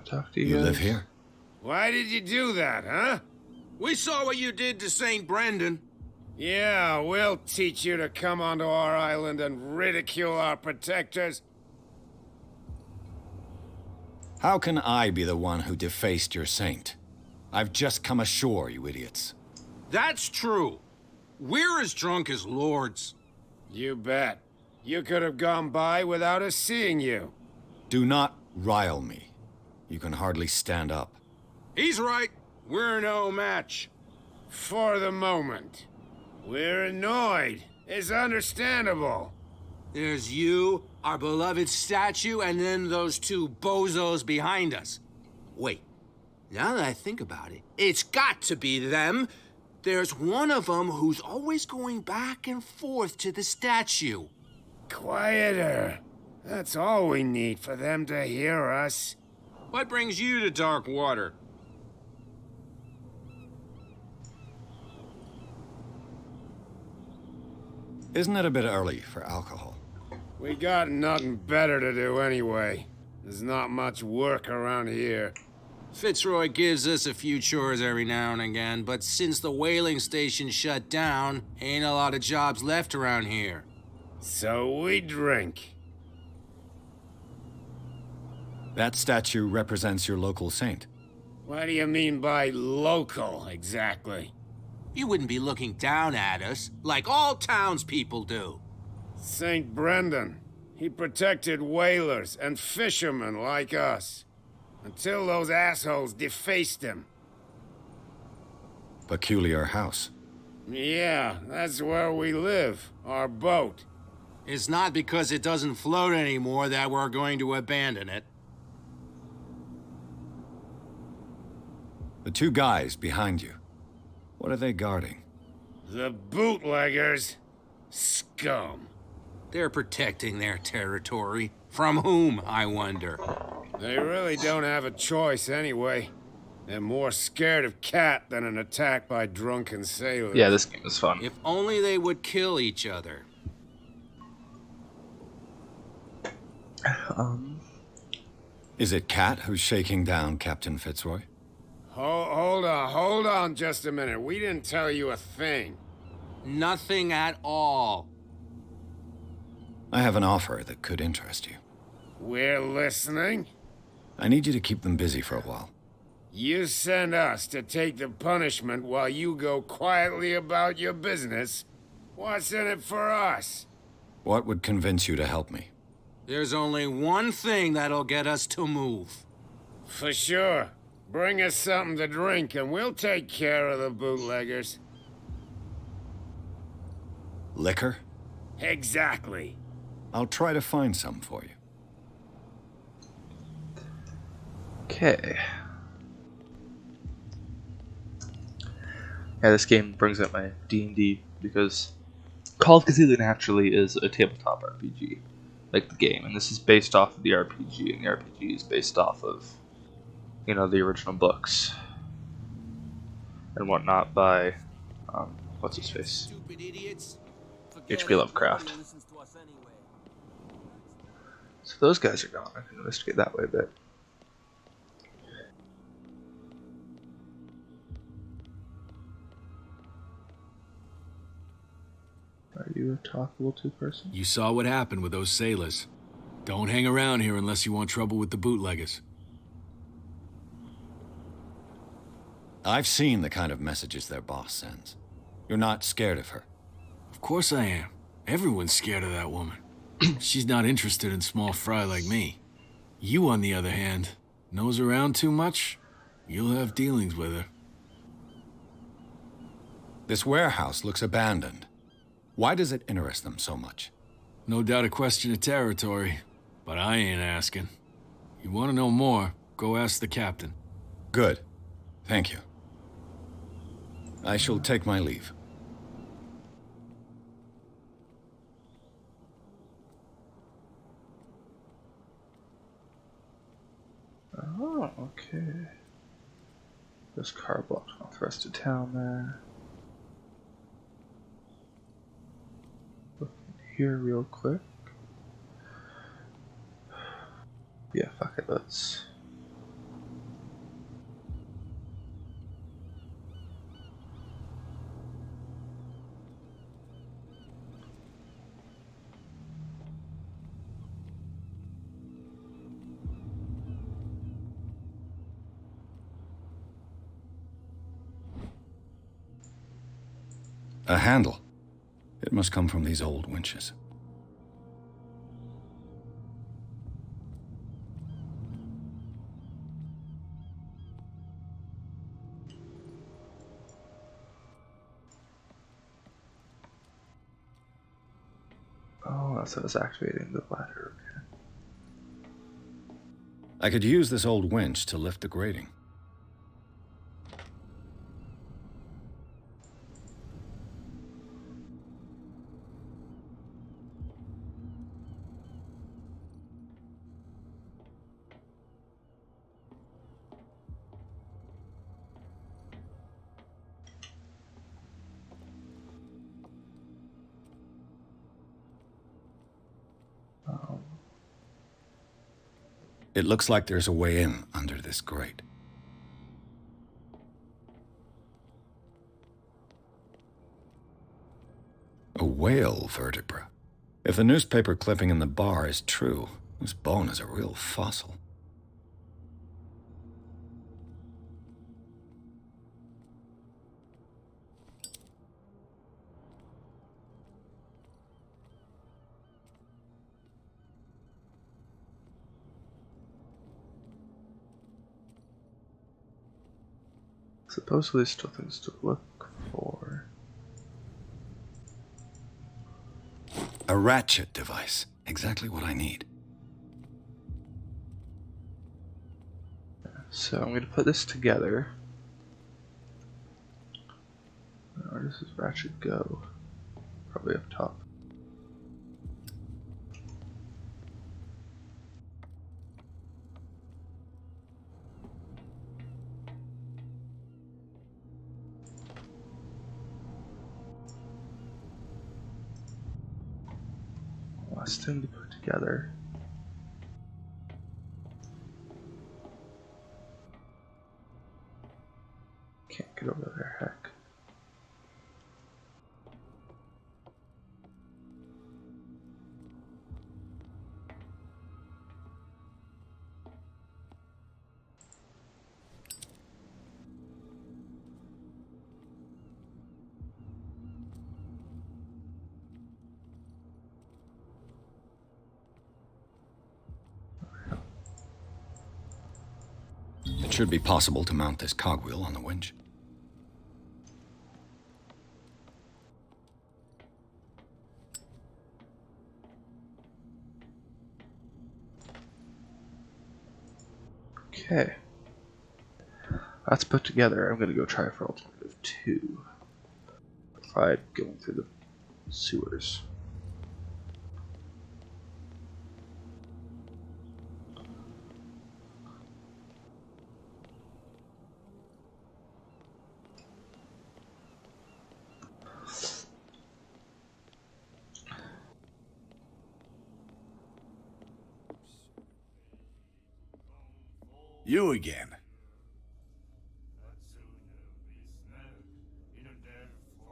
talk to you You guys. live here? Why did you do that, huh? We saw what you did to St. Brendan. Yeah, we'll teach you to come onto our island and ridicule our protectors. How can I be the one who defaced your saint? I've just come ashore, you idiots. That's true. We're as drunk as lords. You bet. You could have gone by without us seeing you. Do not rile me. You can hardly stand up. He's right. We're no match. For the moment. We're annoyed. It's understandable. There's you, our beloved statue, and then those two bozos behind us. Wait, now that I think about it, it's got to be them. There's one of them who's always going back and forth to the statue. Quieter. That's all we need for them to hear us. What brings you to dark water? Isn't it a bit early for alcohol? We got nothing better to do anyway. There's not much work around here. Fitzroy gives us a few chores every now and again, but since the whaling station shut down, ain't a lot of jobs left around here. So we drink. That statue represents your local saint. What do you mean by local, exactly? You wouldn't be looking down at us, like all townspeople do. St. Brendan. He protected whalers and fishermen like us. Until those assholes defaced him. Peculiar house. Yeah, that's where we live. Our boat. It's not because it doesn't float anymore that we're going to abandon it. The two guys behind you. What are they guarding? The bootleggers. Scum. They're protecting their territory. From whom, I wonder? They really don't have a choice anyway. They're more scared of Cat than an attack by drunken sailors. Yeah, this game is fun. If only they would kill each other. Is it Cat who's shaking down Captain Fitzroy? Hold on just a minute. We didn't tell you a thing. Nothing at all. I have an offer that could interest you. We're listening. I need you to keep them busy for a while. You send us to take the punishment while you go quietly about your business. What's in it for us? What would convince you to help me? There's only one thing that'll get us to move. For sure. Bring us something to drink and we'll take care of the bootleggers. Liquor? Exactly. I'll try to find some for you. Okay. Yeah, this game brings up my D&D because Call of Cthulhu naturally is a tabletop RPG, like the game, and this is based off of the RPG, and the RPG is based off of, you know, the original books and whatnot by, what's his face? Stupid idiots. H.P. Lovecraft. So those guys are gone. I can investigate that way a bit. Are you a talkable two-person? You saw what happened with those sailors. Don't hang around here unless you want trouble with the bootleggers. I've seen the kind of messages their boss sends. You're not scared of her. Of course I am. Everyone's scared of that woman. She's not interested in small fry like me. You, on the other hand, nose around too much, you'll have dealings with her. This warehouse looks abandoned. Why does it interest them so much? No doubt a question of territory, but I ain't asking. You want to know more, go ask the captain. Good. Thank you. I shall take my leave. Oh, okay. This car blocked off the rest of town there. Look here real quick. Yeah, fuck it, let's A handle. It must come from these old winches. Oh, that's what was activating the ladder. Okay. I could use this old winch to lift the grating. It looks like there's a way in under this grate. A whale vertebra. If the newspaper clipping in the bar is true, this bone is a real fossil. Supposedly still things to look for. A ratchet device. Exactly what I need. So I'm going to put this together. Where does this ratchet go? Probably up top. Last thing to put together. Can't get over there, heck. It should be possible to mount this cogwheel on the winch. Okay. That's put together. I'm going to go try for alternative 2. Tried going through the sewers. You again.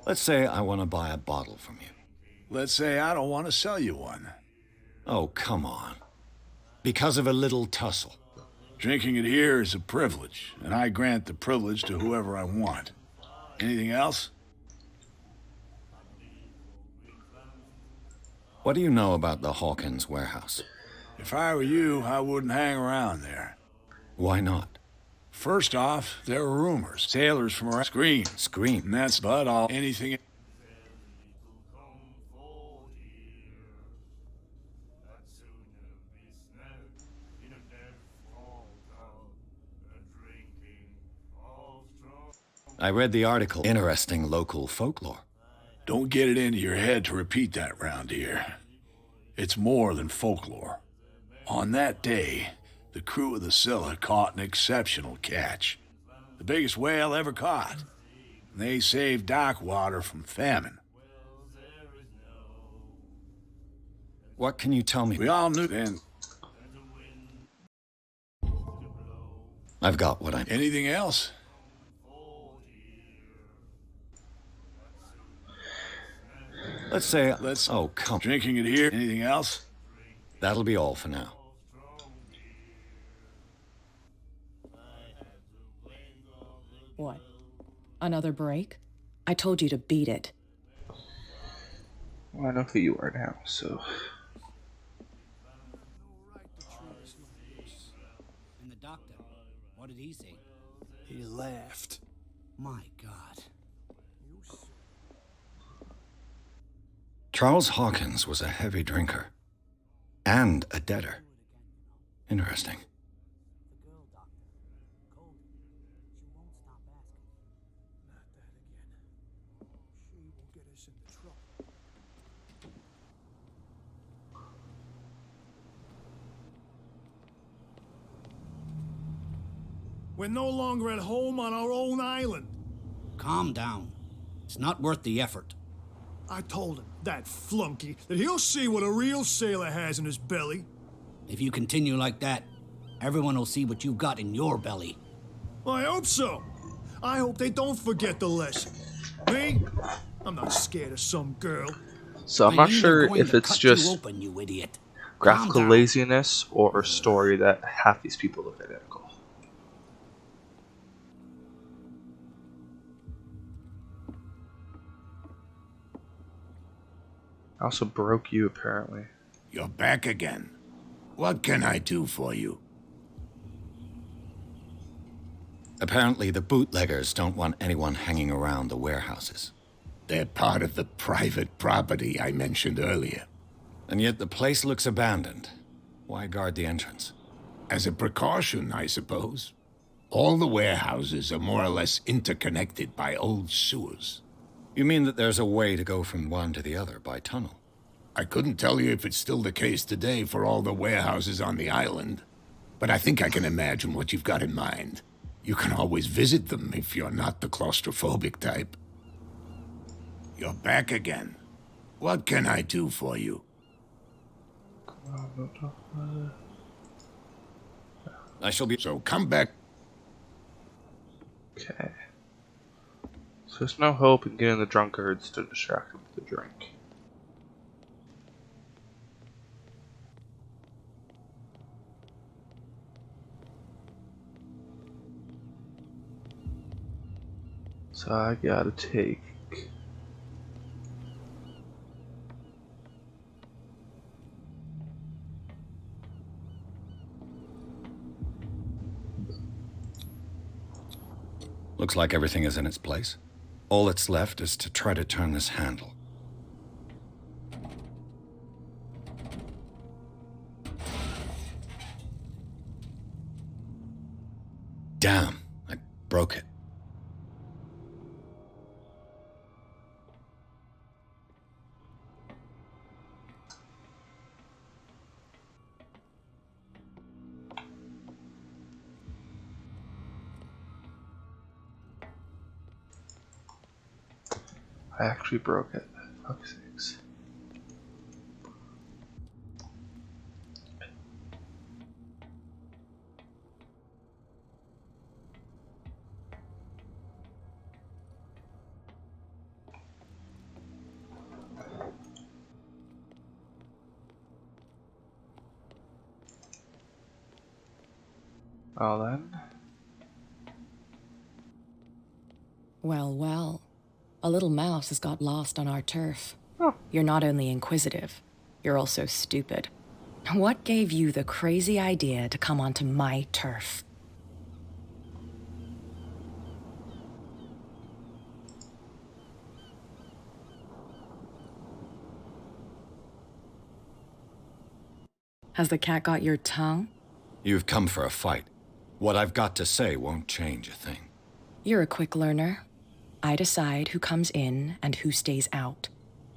Let's say I want to buy a bottle from you. Let's say I don't want to sell you one. Oh, come on. Because of a little tussle. Drinking it here is a privilege, and I grant the privilege to whoever I want. Anything else? What do you know about the Hawkins warehouse? If I were you, I wouldn't hang around there. Why not? First off, there are rumors. Sailors from around Screen. Scream. And that's but all anything. I read the article. Interesting local folklore. Don't get it into your head to repeat that round here. It's more than folklore. On that day, the crew of the Scylla caught an exceptional catch. The biggest whale ever caught. And they saved Darkwater from famine. What can you tell me? We all knew then. I've got what I need. Anything else? Let's say... Let's... Oh, come... Drinking it here. Anything else? That'll be all for now. What? Another break? I told you to beat it. Well, I know who you are now, so... And the doctor, what did he say? He laughed. My God. Charles Hawkins was a heavy drinker. And a debtor. Interesting. The girl, doctor. Cold. She won't stop asking. Not that again. She will get us into trouble. We're no longer at home on our own island. Calm down. It's not worth the effort. I told him, that flunky, that he'll see what a real sailor has in his belly. If you continue like that, everyone will see what you've got in your belly. I hope so. I hope they don't forget the lesson. Me? I'm not scared of some girl. So I'm I not mean, sure they're going if to it's cut you just open, you idiot. graphical Calm down. laziness or a story that half these people look identical. I also broke you, apparently. You're back again. What can I do for you? Apparently, the bootleggers don't want anyone hanging around the warehouses. They're part of the private property I mentioned earlier. And yet the place looks abandoned. Why guard the entrance? As a precaution, I suppose. All the warehouses are more or less interconnected by old sewers. You mean that there's a way to go from one to the other by tunnel? I couldn't tell you if it's still the case today for all the warehouses on the island, but I think I can imagine what you've got in mind. You can always visit them if you're not the claustrophobic type. You're back again. What can I do for you? I shall be... So come back. Okay. So there's no hope in getting the drunkards to distract them with the drink. So I gotta take... Looks like everything is in its place. All that's left is to try to turn this handle. Damn, I broke it. I actually broke it. Fuck's sakes. Well then. Well, well. A little mouse has got lost on our turf. Oh. You're not only inquisitive, you're also stupid. What gave you the crazy idea to come onto my turf? Has the cat got your tongue? You've come for a fight. What I've got to say won't change a thing. You're a quick learner. I decide who comes in and who stays out.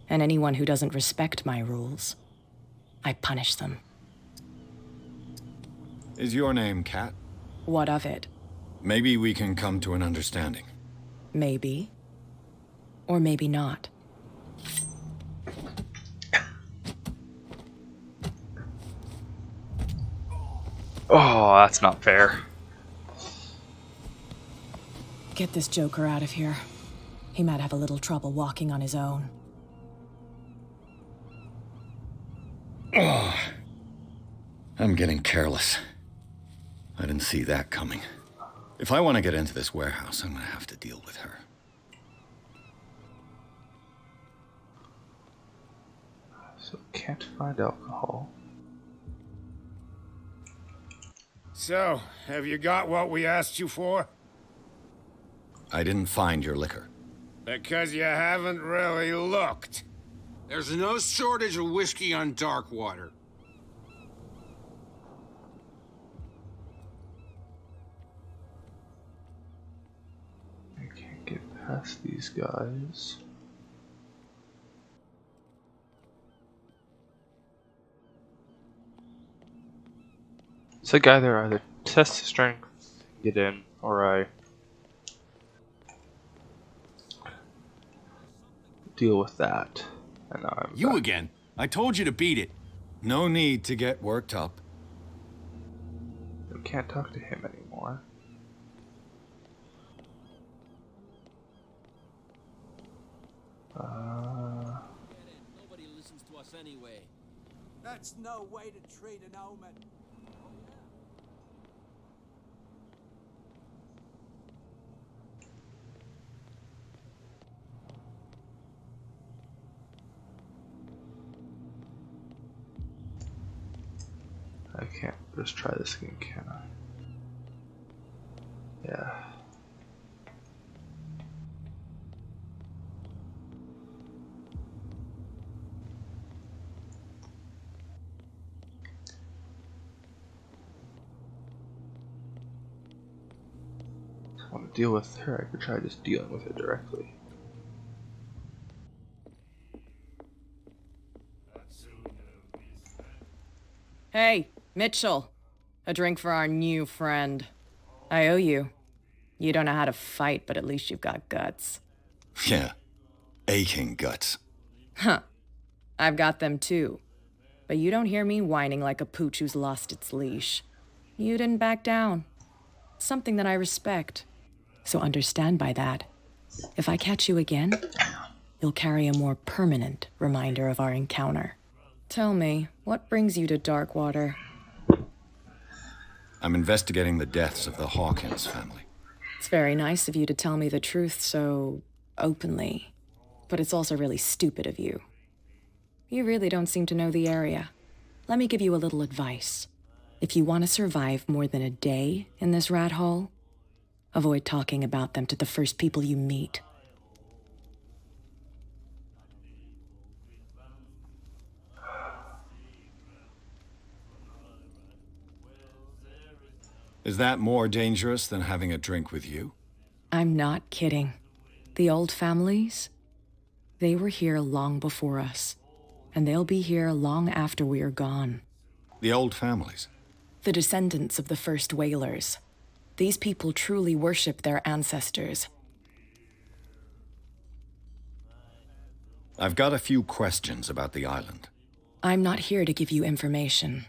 And anyone who doesn't respect my rules, I punish them. Is your name Cat? What of it? Maybe we can come to an understanding. Maybe. Or maybe not. Oh, that's not fair. Get this joker out of here. He might have a little trouble walking on his own. I'm getting careless. I didn't see that coming. If I want to get into this warehouse, I'm going to have to deal with her. So can't find alcohol. So, have you got what we asked you for? I didn't find your liquor. Because you haven't really looked. There's no shortage of whiskey on Darkwater. I can't get past these guys. So I either test strength, get in, or I deal with that. And now I'm You back. again. I told you to beat it. No need to get worked up. I can't talk to him anymore. Nobody listens to us anyway. That's no way to treat an omen. I can't just try this again, can I? Yeah. If I want to deal with her, I could try just dealing with it directly. Hey, Mitchell. A drink for our new friend. I owe you. You don't know how to fight, but at least you've got guts. Yeah. Aching guts. Huh. I've got them too. But you don't hear me whining like a pooch who's lost its leash. You didn't back down. Something that I respect. So understand by that. If I catch you again, you'll carry a more permanent reminder of our encounter. Tell me, what brings you to Darkwater? I'm investigating the deaths of the Hawkins family. It's very nice of you to tell me the truth so openly. But it's also really stupid of you. You really don't seem to know the area. Let me give you a little advice. If you want to survive more than a day in this rat hole, avoid talking about them to the first people you meet. Is that more dangerous than having a drink with you? I'm not kidding. The old families, they were here long before us. And they'll be here long after we are gone. The old families? The descendants of the first whalers. These people truly worship their ancestors. I've got a few questions about the island. I'm not here to give you information.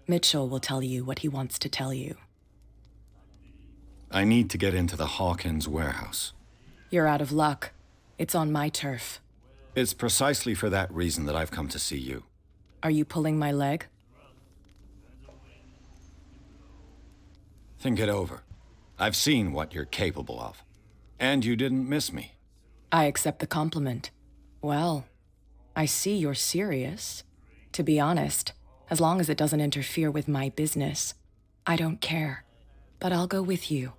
Mitchell will tell you what he wants to tell you. I need to get into the Hawkins warehouse. You're out of luck. It's on my turf. It's precisely for that reason that I've come to see you. Are you pulling my leg? Think it over. I've seen what you're capable of. And you didn't miss me. I accept the compliment. Well, I see you're serious. To be honest, as long as it doesn't interfere with my business, I don't care. But I'll go with you,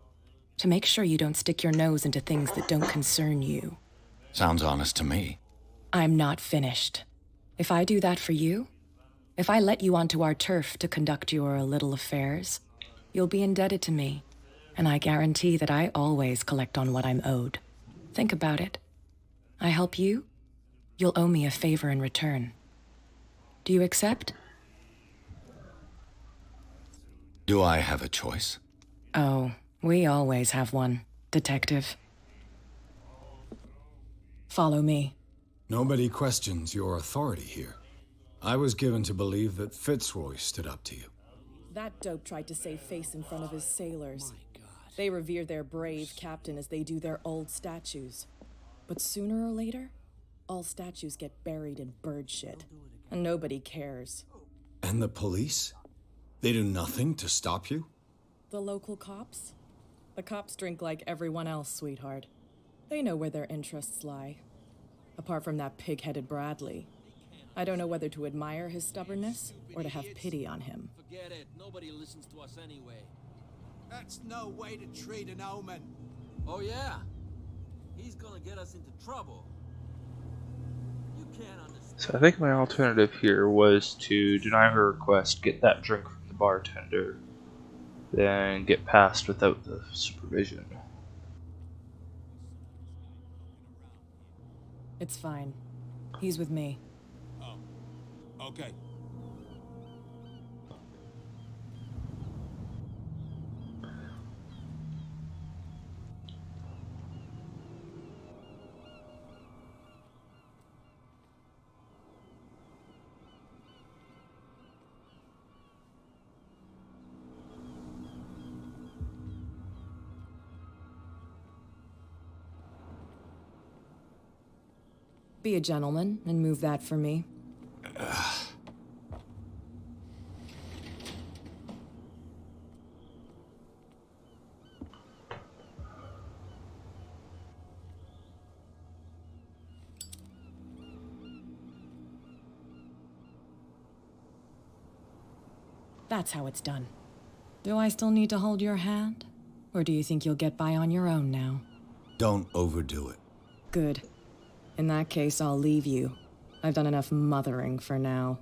to make sure you don't stick your nose into things that don't concern you. Sounds honest to me. I'm not finished. If I do that for you, if I let you onto our turf to conduct your little affairs, you'll be indebted to me, and I guarantee that I always collect on what I'm owed. Think about it. I help you, you'll owe me a favor in return. Do you accept? Do I have a choice? Oh, we always have one, Detective. Follow me. Nobody questions your authority here. I was given to believe that Fitzroy stood up to you. That dope tried to save face in front of his sailors. They revere their brave captain as they do their old statues. But sooner or later, all statues get buried in bird shit. And nobody cares. And the police? They do nothing to stop you? The local cops? The cops drink like everyone else, sweetheart. They know where their interests lie. Apart from that pig-headed Bradley. I don't know whether to admire his stubbornness or to have pity on him. Forget it. Nobody listens to us anyway. That's no way to treat an omen. Oh, yeah? He's gonna get us into trouble. You can't understand. So I think my alternative here was to deny her request, get that drink from the bartender, then get past without the supervision. It's fine. He's with me. Oh, okay. Be a gentleman and move that for me. That's how it's done. Do I still need to hold your hand? Or do you think you'll get by on your own now? Don't overdo it. Good. In that case, I'll leave you. I've done enough mothering for now.